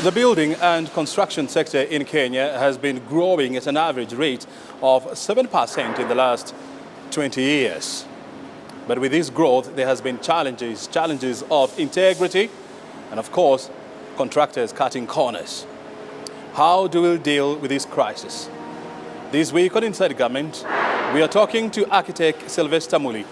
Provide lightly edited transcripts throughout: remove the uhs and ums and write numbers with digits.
The building and construction sector in Kenya has been growing at an average rate of 7% in the last 20 years. But with this growth, there has been challenges of integrity and, of course, contractors cutting corners. How do we deal with this crisis? This week on Inside Government, we are talking to architect Sylvester Muli.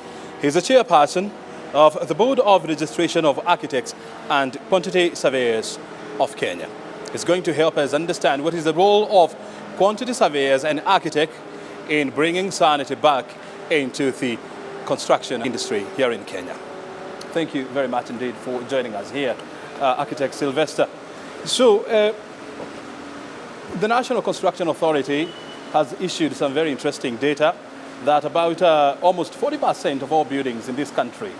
He's the chairperson of the Board of Registration of Architects and Quantity Surveyors of Kenya. It's going to help us understand what is the role of quantity surveyors and architects in bringing sanity back into the construction industry here in Kenya. Thank you very much indeed for joining us here, Architect Sylvester. So, the National Construction Authority has issued some very interesting data that about almost 40% of all buildings in this country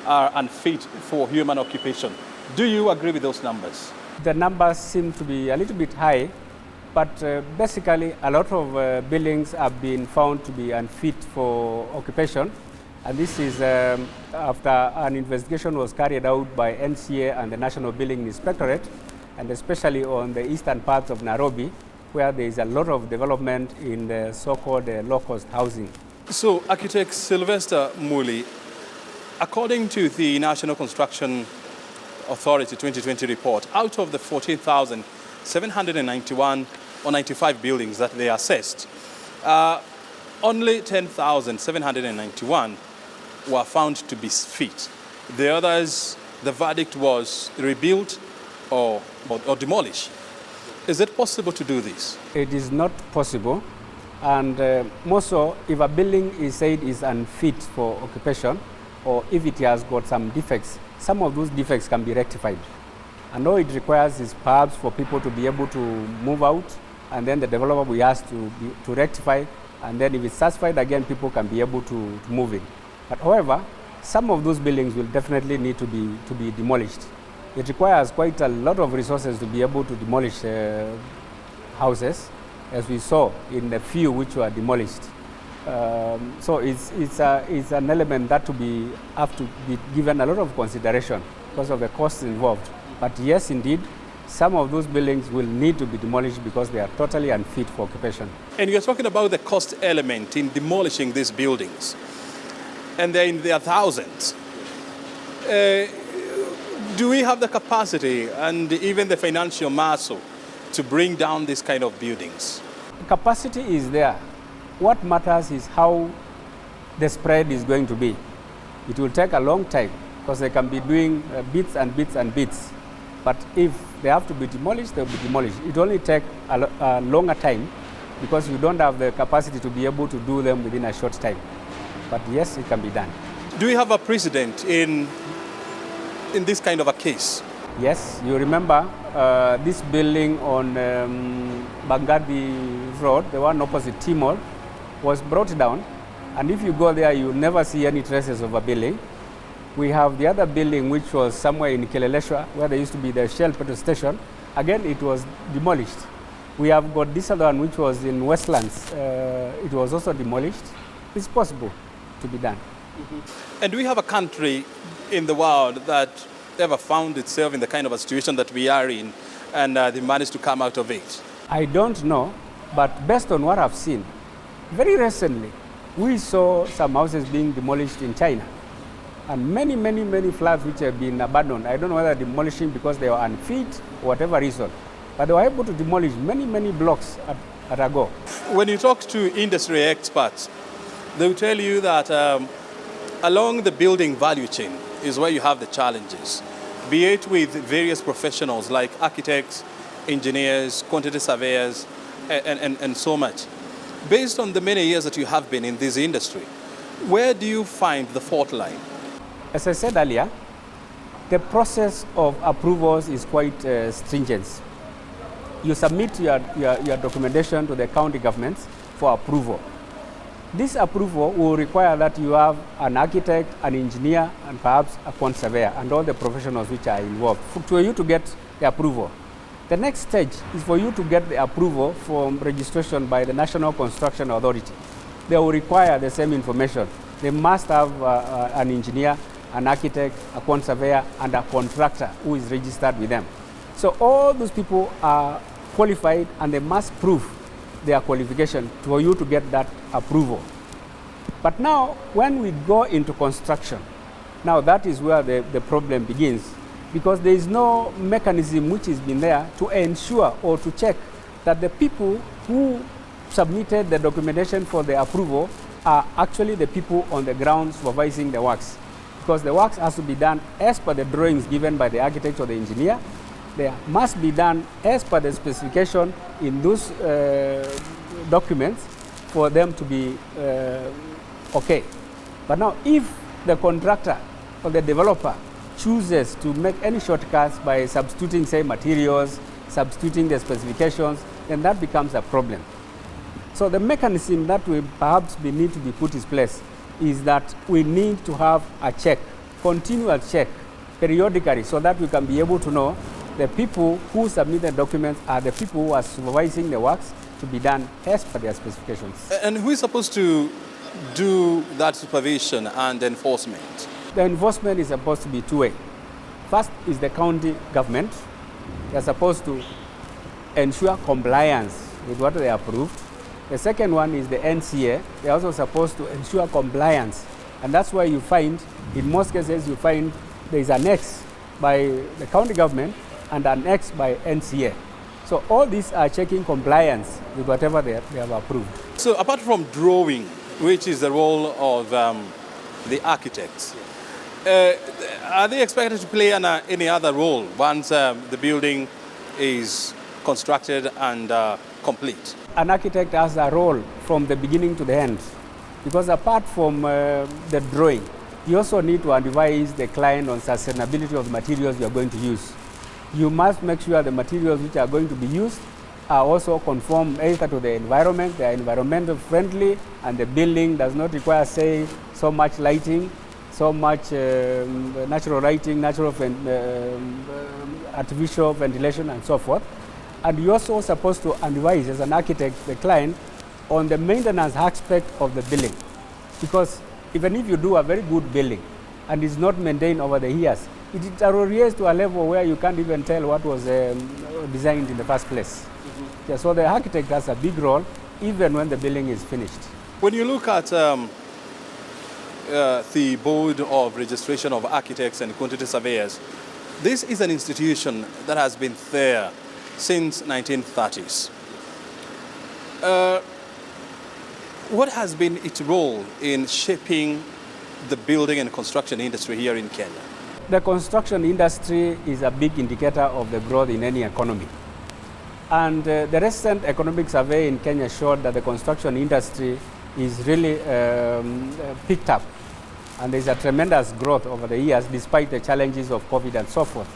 are unfit for human occupation. Do you agree with those numbers? The numbers seem to be a little bit high, but basically a lot of buildings have been found to be unfit for occupation. And this is after an investigation was carried out by NCA and the National Building Inspectorate, and especially on the eastern parts of Nairobi, where there is a lot of development in the so-called low-cost housing. So, Architect Sylvester Muli, according to the National Construction Authority 2020 report, out of the 14,791 or 95 buildings that they assessed, only 10,791 were found to be fit. The others, the verdict was rebuilt or demolish. Is it possible to do this? It is not possible, and more so if a building is said is unfit for occupation, or if it has got some defects, some of those defects can be rectified. And all it requires is perhaps for people to be able to move out, and then the developer will ask to rectify, and then if it's satisfied again, people can be able to move in. But however, some of those buildings will definitely need to be demolished. It requires quite a lot of resources to be able to demolish houses, as we saw in the few which were demolished. So it's an element that have to be given a lot of consideration because of the costs involved. But yes, indeed, some of those buildings will need to be demolished because they are totally unfit for occupation. And you're talking about the cost element in demolishing these buildings, and they're in their thousands. Do we have the capacity and even the financial muscle to bring down this kind of buildings? The capacity is there. What matters is how the spread is going to be. It will take a long time because they can be doing bits and bits and bits. But if they have to be demolished, they'll be demolished. It will only take a longer time because you don't have the capacity to be able to do them within a short time. But yes, it can be done. Do we have a precedent in this kind of a case? Yes, you remember this building on Bangadi Road, the one opposite Timor, was brought down, and if you go there, you'll never see any traces of a building. We have the other building which was somewhere in Kileleshwa, where there used to be the Shell petrol station. Again, it was demolished. We have got this other one which was in Westlands. It was also demolished. It's possible to be done. Mm-hmm. And do we have a country in the world that ever found itself in the kind of a situation that we are in, and they managed to come out of it? I don't know, but based on what I've seen, very recently, we saw some houses being demolished in China, and many flats which have been abandoned. I don't know whether demolishing because they were unfit or whatever reason, but they were able to demolish many blocks at a go. When you talk to industry experts, they will tell you that along the building value chain is where you have the challenges, be it with various professionals like architects, engineers, quantity surveyors, and so much. Based on the many years that you have been in this industry, where do you find the fault line? As I said earlier, the process of approvals is quite stringent. You submit your documentation to the county governments for approval. This approval will require that you have an architect, an engineer, and perhaps a quantity surveyor, and all the professionals which are involved for you to get the approval. The next stage is for you to get the approval from registration by the National Construction Authority. They will require the same information. They must have an engineer, an architect, a quantity surveyor, and a contractor who is registered with them. So all those people are qualified and they must prove their qualification for you to get that approval. But now, when we go into construction, now that is where the problem begins, because there is no mechanism which has been there to ensure or to check that the people who submitted the documentation for the approval are actually the people on the ground supervising the works. Because the works has to be done as per the drawings given by the architect or the engineer. They must be done as per the specification in those documents for them to be okay. But now, if the contractor or the developer chooses to make any shortcuts by substituting, say, materials, substituting the specifications, then that becomes a problem. So the mechanism that will perhaps need to be put in place is that we need to have a check, continual check, periodically, so that we can be able to know the people who submit the documents are the people who are supervising the works to be done as per their specifications. And who is supposed to do that supervision and enforcement? The enforcement is supposed to be two-way. First is the county government. They are supposed to ensure compliance with what they approved. The second one is the NCA. They are also supposed to ensure compliance. And that's why you find, in most cases, you find there is an X by the county government and an X by NCA. So all these are checking compliance with whatever they have approved. So apart from drawing, which is the role of the architects, are they expected to play any other role once the building is constructed and complete? An architect has a role from the beginning to the end, because apart from the drawing, you also need to advise the client on sustainability of the materials you are going to use. You must make sure the materials which are going to be used are also conform either to the environment, they are environmental friendly, and the building does not require, say, so much lighting, so much natural lighting, artificial ventilation, and so forth. And you're also supposed to advise, as an architect, the client on the maintenance aspect of the building. Because even if you do a very good building and it's not maintained over the years, it deteriorates to a level where you can't even tell what was designed in the first place. Yeah, so the architect has a big role even when the building is finished. When you look at the Board of Registration of Architects and Quantity Surveyors, this is an institution that has been there since 1930s. What has been its role in shaping the building and construction industry here in Kenya? The construction industry is a big indicator of the growth in any economy. And the recent economic survey in Kenya showed that the construction industry is really picked up. And there's a tremendous growth over the years despite the challenges of COVID and so forth.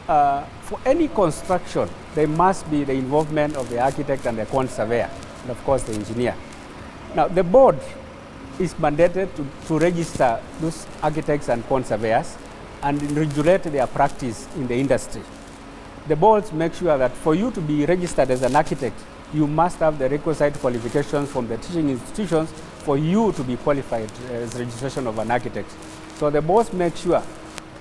For any construction, there must be the involvement of the architect and the quantity surveyor, and of course the engineer. Now, the board is mandated to register those architects and quantity surveyors and regulate their practice in the industry. The boards make sure that for you to be registered as an architect, you must have the requisite qualifications from the teaching institutions for you to be qualified as registration of an architect. So the boards make sure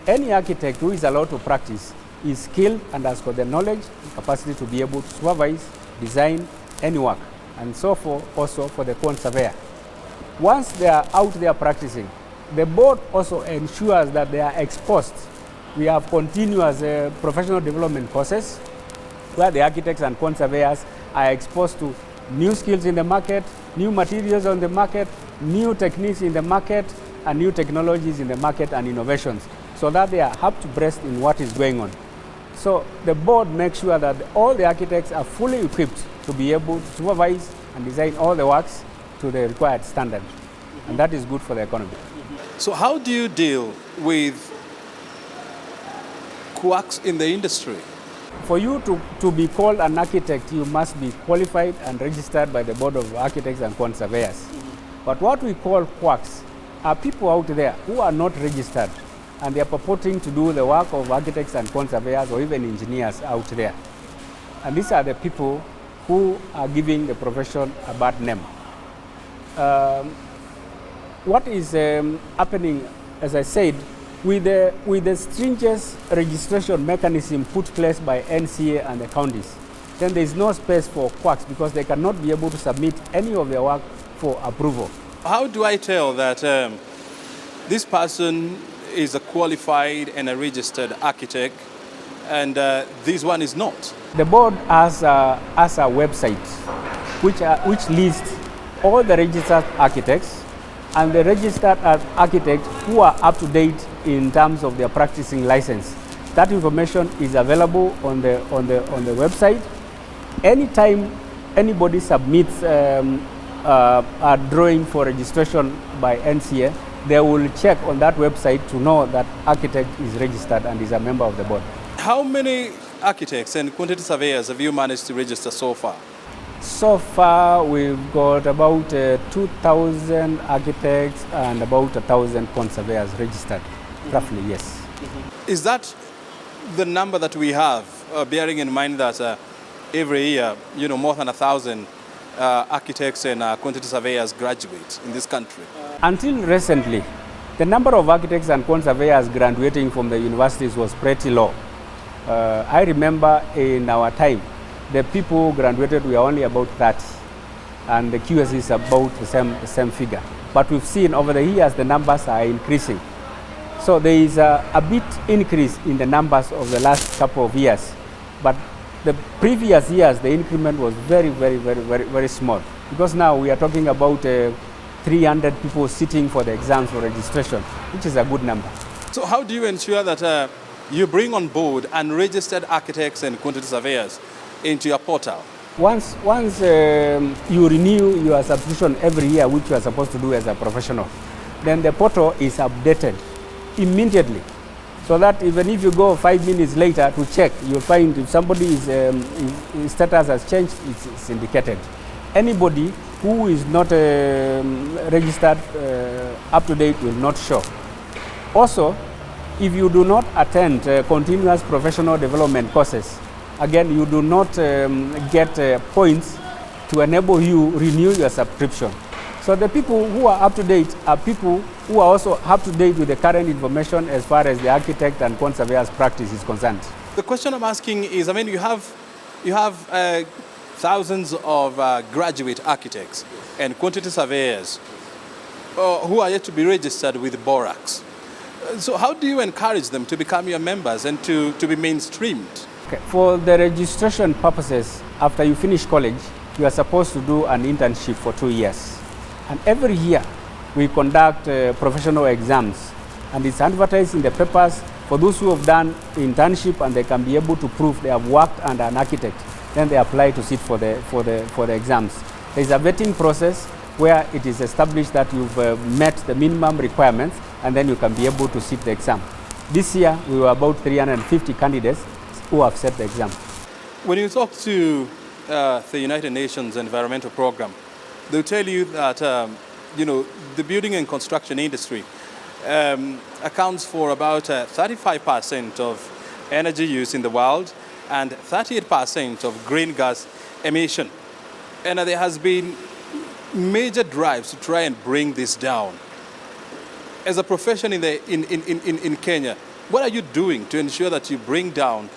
any architect who is allowed to practice is skilled and has got the knowledge and capacity to be able to supervise, design any work, and so forth also for the quantity surveyor. Once they are out there practicing, the board also ensures that they are exposed. We have continuous professional development courses where the architects and quantity surveyors are exposed to new skills in the market, new materials on the market, new techniques in the market, and new technologies in the market and innovations, so that they are up to breast in what is going on. So the board makes sure that all the architects are fully equipped to be able to supervise and design all the works to the required standard. And that is good for the economy. So how do you deal with quacks in the industry? For you to be called an architect, you must be qualified and registered by the Board of Architects and Quantity Surveyors. But what we call quacks are people out there who are not registered, and they are purporting to do the work of architects and quantity surveyors or even engineers out there. And these are the people who are giving the profession a bad name. What is happening, as I said, With the stringent registration mechanism put place by NCA and the counties, then there is no space for Quacks because they cannot be able to submit any of their work for approval. How do I tell that this person is a qualified and a registered architect and this one is not? The board has a website which lists all the registered architects and the registered architects who are up to date in terms of their practicing license. That information is available on the website. Anytime anybody submits a drawing for registration by NCA, they will check on that website to know that architect is registered and is a member of the board. How many architects and quantity surveyors have you managed to register so far? So far, we've got about 2,000 architects and about 1,000 quantity surveyors registered, roughly, yes. Is that the number that we have, bearing in mind that every year, more than 1,000 architects and quantity surveyors graduate in this country? Until recently, the number of architects and quantity surveyors graduating from the universities was pretty low. I remember in our time, the people who graduated were only about 30, and the QS is about the same figure. But we've seen over the years the numbers are increasing. So there is a bit increase in the numbers of the last couple of years. But the previous years, the increment was very small. Because now we are talking about 300 people sitting for the exams for registration, which is a good number. So how do you ensure that you bring on board unregistered architects and quantity surveyors into your portal? Once you renew your subscription every year, which you are supposed to do as a professional, then the portal is updated immediately. So that even if you go 5 minutes later to check, you'll find if somebody's status has changed, it's indicated. Anybody who is not registered up to date will not show. Also, if you do not attend continuous professional development courses, again, you do not get points to enable you renew your subscription. So the people who are up to date are people who are also up to date with the current information as far as the architect and quantity surveyor's practice is concerned. The question I'm asking is, you have thousands of graduate architects and quantity surveyors who are yet to be registered with Borax. So how do you encourage them to become your members and to be mainstreamed? Okay. For the registration purposes, after you finish college, you are supposed to do an internship for 2 years. And every year, we conduct professional exams. And it's advertised in the papers for those who have done internship and they can be able to prove they have worked under an architect. Then they apply to sit for the exams. There is a vetting process where it is established that you've met the minimum requirements, and then you can be able to sit the exam. This year, we were about 350 candidates who have set the exam. When you talk to the United Nations Environmental Program, they'll tell you that the building and construction industry accounts for about 35% of energy use in the world and 38% of green gas emission. And there has been major drives to try and bring this down. As a profession in Kenya, what are you doing to ensure that you bring down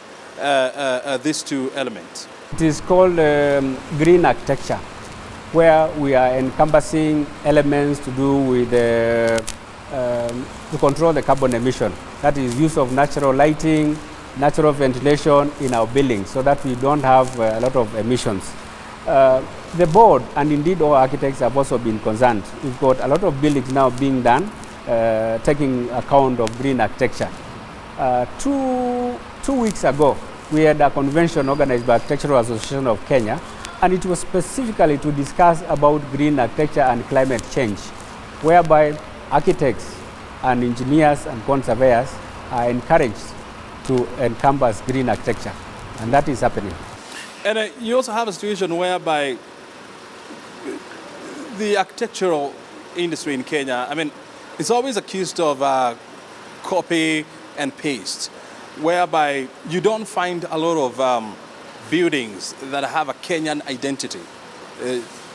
these two elements? It is called green architecture, where we are encompassing elements to do with to control the carbon emission. That is use of natural lighting, natural ventilation in our buildings so that we don't have a lot of emissions. The board and indeed all architects have also been concerned. We've got a lot of buildings now being done taking account of green architecture. 2 weeks ago, we had a convention organized by Architectural Association of Kenya, and it was specifically to discuss about green architecture and climate change, whereby architects and engineers and quantity surveyors are encouraged to encompass green architecture, and that is happening. And you also have a situation whereby the architectural industry in Kenya, it's always accused of copy and paste, whereby you don't find a lot of buildings that have a Kenyan identity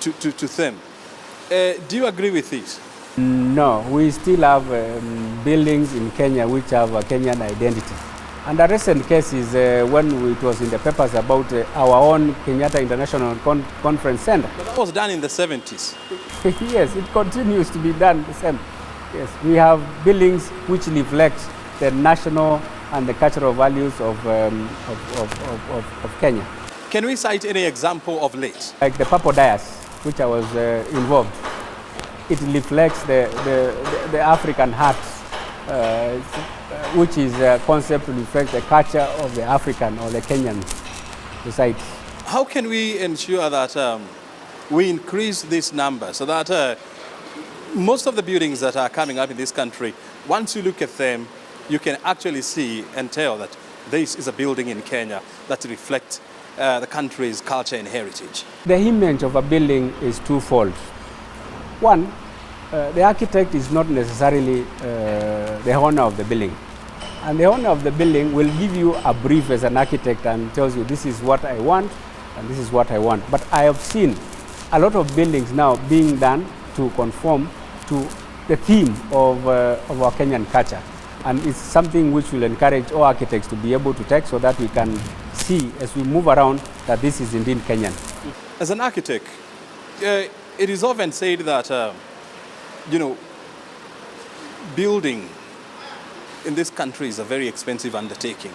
to them. Do you agree with this? No, we still have buildings in Kenya which have a Kenyan identity. And the recent case is when it was in the papers about our own Kenyatta International Conference Center. But that was done in the 70s. Yes, it continues to be done the same. Yes, we have buildings which reflect the national and the cultural values of Kenya. Can we cite any example of late? Like the Purple Dais, which I was involved. It reflects the African heart, which is a concept to reflect the culture of the African or the Kenyan society. How can we ensure that we increase this number so that most of the buildings that are coming up in this country, once you look at them, you can actually see and tell that this is a building in Kenya that reflects the country's culture and heritage? The image of a building is twofold. One, the architect is not necessarily the owner of the building. And the owner of the building will give you a brief as an architect and tells you this is what I want and this is what I want. But I have seen a lot of buildings now being done to conform to the theme of our Kenyan culture. And it's something which will encourage all architects to be able to take so that we can see as we move around that this is indeed Kenyan. As an architect, it is often said that, building in this country is a very expensive undertaking.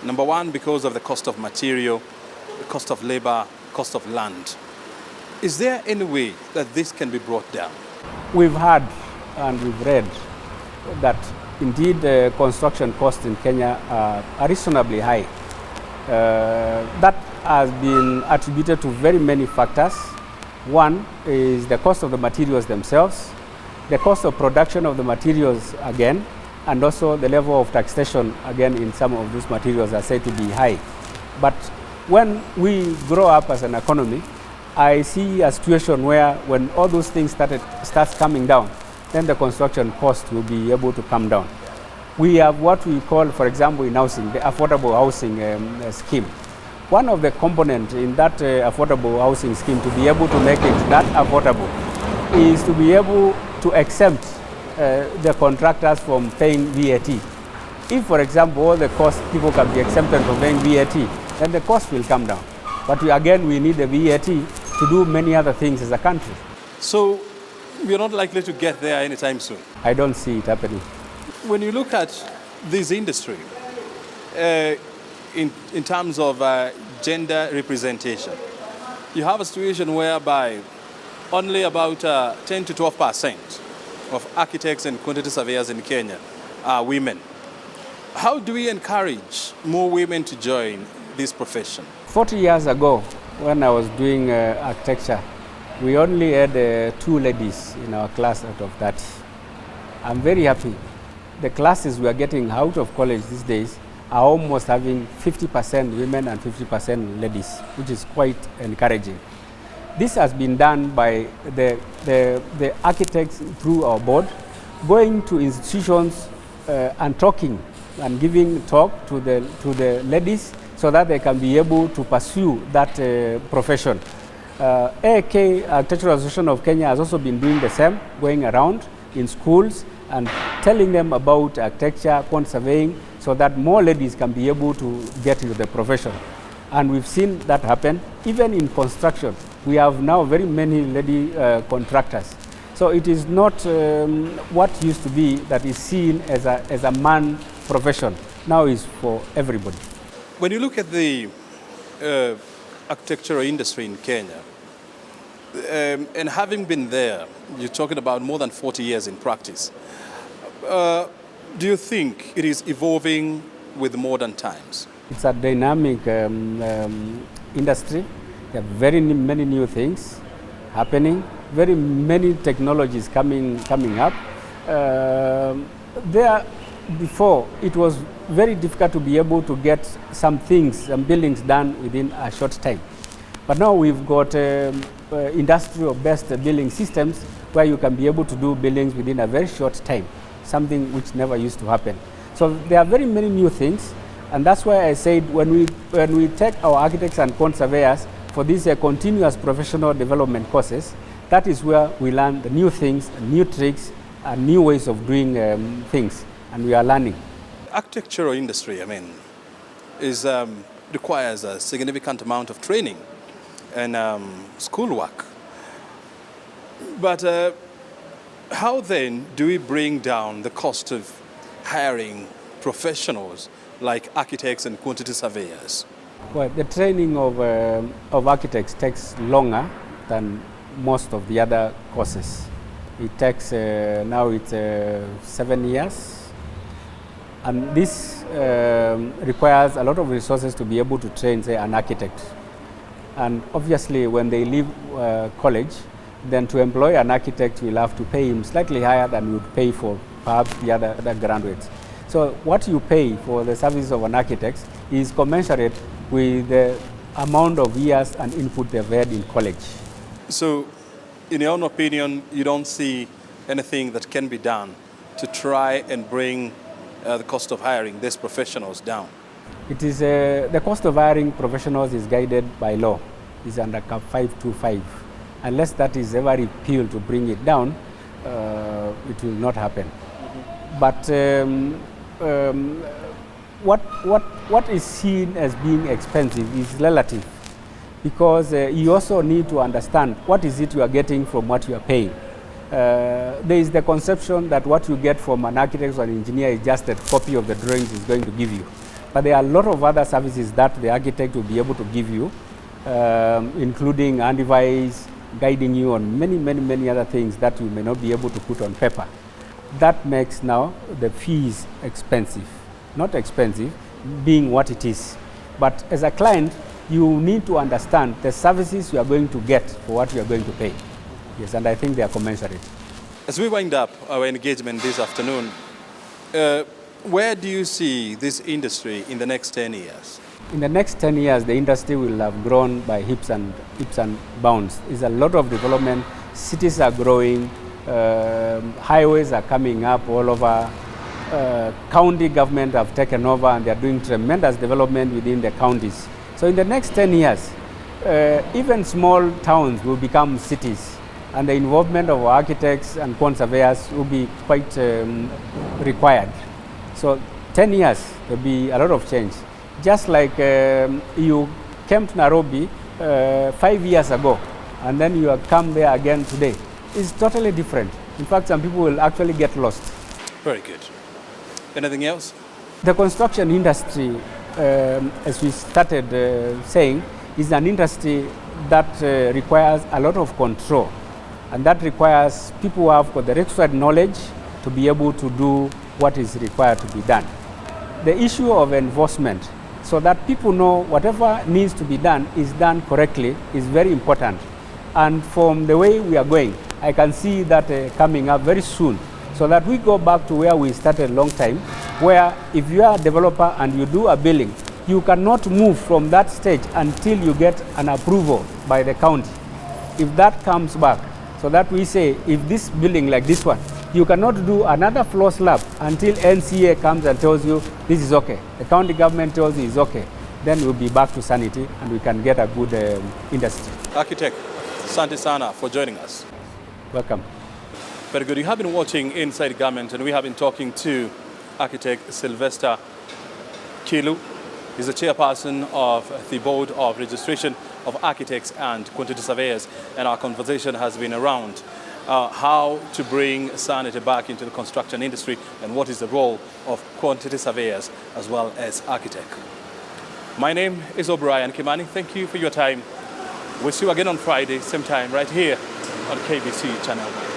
Number one, because of the cost of material, the cost of labor, cost of land. Is there any way that this can be brought down? We've heard and we've read that indeed the construction costs in Kenya are reasonably high. That has been attributed to very many factors. One is the cost of the materials themselves, the cost of production of the materials again, and also the level of taxation again in some of these materials are said to be high. But when we grow up as an economy, I see a situation where when all those things starts coming down, then the construction cost will be able to come down. We have what we call, for example, in housing, the affordable housing scheme. One of the components in that affordable housing scheme to be able to make it that affordable is to be able to exempt the contractors from paying VAT. If, for example, all the costs people can be exempted from paying VAT, then the cost will come down. But we need the VAT to do many other things as a country. So we're not likely to get there anytime soon? I don't see it happening. When you look at this industry, in terms of gender representation, you have a situation whereby only about 10 to 12% of architects and quantity surveyors in Kenya are women. How do we encourage more women to join this profession? 40 years ago, when I was doing architecture, we only had 2 ladies in our class out of 30. I'm very happy. The classes we are getting out of college these days are almost having 50% women and 50% ladies, which is quite encouraging. This has been done by the architects through our board, going to institutions and talking and giving talk to the ladies so that they can be able to pursue that profession. AK, Architectural Association of Kenya, has also been doing the same, going around in schools and telling them about architecture, quantity surveying, so that more ladies can be able to get into the profession. And we've seen that happen. Even in construction, we have now very many lady contractors. So it is not what used to be that is seen as a man profession. Now is for everybody. When you look at the architectural industry in Kenya, and having been there, you're talking about more than 40 years in practice. Do you think it is evolving with modern times? It's a dynamic industry. There are very many new things happening, very many technologies coming up. Before, it was very difficult to be able to get some things, some buildings done within a short time. But now we've got industrial-based building systems where you can be able to do buildings within a very short time, something which never used to happen. So there are very many new things, and that's why I said when we take our architects and quantity surveyors for these continuous professional development courses, that is where we learn the new things, new tricks, and new ways of doing things, and we are learning. Architectural industry, I mean, requires a significant amount of training and schoolwork. But how then do we bring down the cost of hiring professionals like architects and quantity surveyors? Well, the training of architects takes longer than most of the other courses. It takes, now it's 7 years. And this requires a lot of resources to be able to train, say, an architect. And obviously, when they leave college, then to employ an architect, you'll have to pay him slightly higher than you would pay for perhaps the other graduates. So what you pay for the service of an architect is commensurate with the amount of years and input they've had in college. So, in your own opinion, you don't see anything that can be done to try and bring the cost of hiring these professionals down? It is, the cost of hiring professionals is guided by law. It's under Cap 525. Unless that is ever repealed to bring it down, it will not happen. But what is seen as being expensive is relative, because you also need to understand what is it you are getting from what you are paying. There is the conception that what you get from an architect or an engineer is just a copy of the drawings is going to give you. But there are a lot of other services that the architect will be able to give you, including advice, guiding you on many other things that you may not be able to put on paper. That makes now the fees expensive. Not expensive, being what it is. But as a client, you need to understand the services you are going to get for what you are going to pay. Yes, and I think they are commensurate. As we wind up our engagement this afternoon, where do you see this industry in the next 10 years? In the next 10 years, the industry will have grown by leaps and bounds. There's a lot of development. Cities are growing. Highways are coming up all over. County government have taken over and they are doing tremendous development within the counties. So in the next 10 years, even small towns will become cities, and the involvement of architects and quant surveyors will be quite required. So 10 years, there will be a lot of change. Just like you came to Nairobi 5 years ago, and then you have come there again today. It's totally different. In fact, some people will actually get lost. Very good. Anything else? The construction industry, as we started saying, is an industry that requires a lot of control. And that requires people who have got the required knowledge to be able to do what is required to be done. The issue of enforcement, so that people know whatever needs to be done is done correctly, is very important. And from the way we are going, I can see that coming up very soon, so that we go back to where we started a long time, where if you are a developer and you do a building, you cannot move from that stage until you get an approval by the county. If that comes back, so that we say, if this building like this one, you cannot do another floor slab until NCA comes and tells you this is okay. The county government tells you it's okay. Then we'll be back to sanity and we can get a good industry. Architect, Santi Sana for joining us. Welcome. Very good. You have been watching Inside Government, and we have been talking to architect Sylvester Muli. He's the chairperson of the Board of Registration of Architects and Quantity Surveyors, and our conversation has been around how to bring sanity back into the construction industry and what is the role of quantity surveyors as well as architects. My name is O'Brien Kimani. Thank you for your time. We'll see you again on Friday, same time, right here on KBC Channel.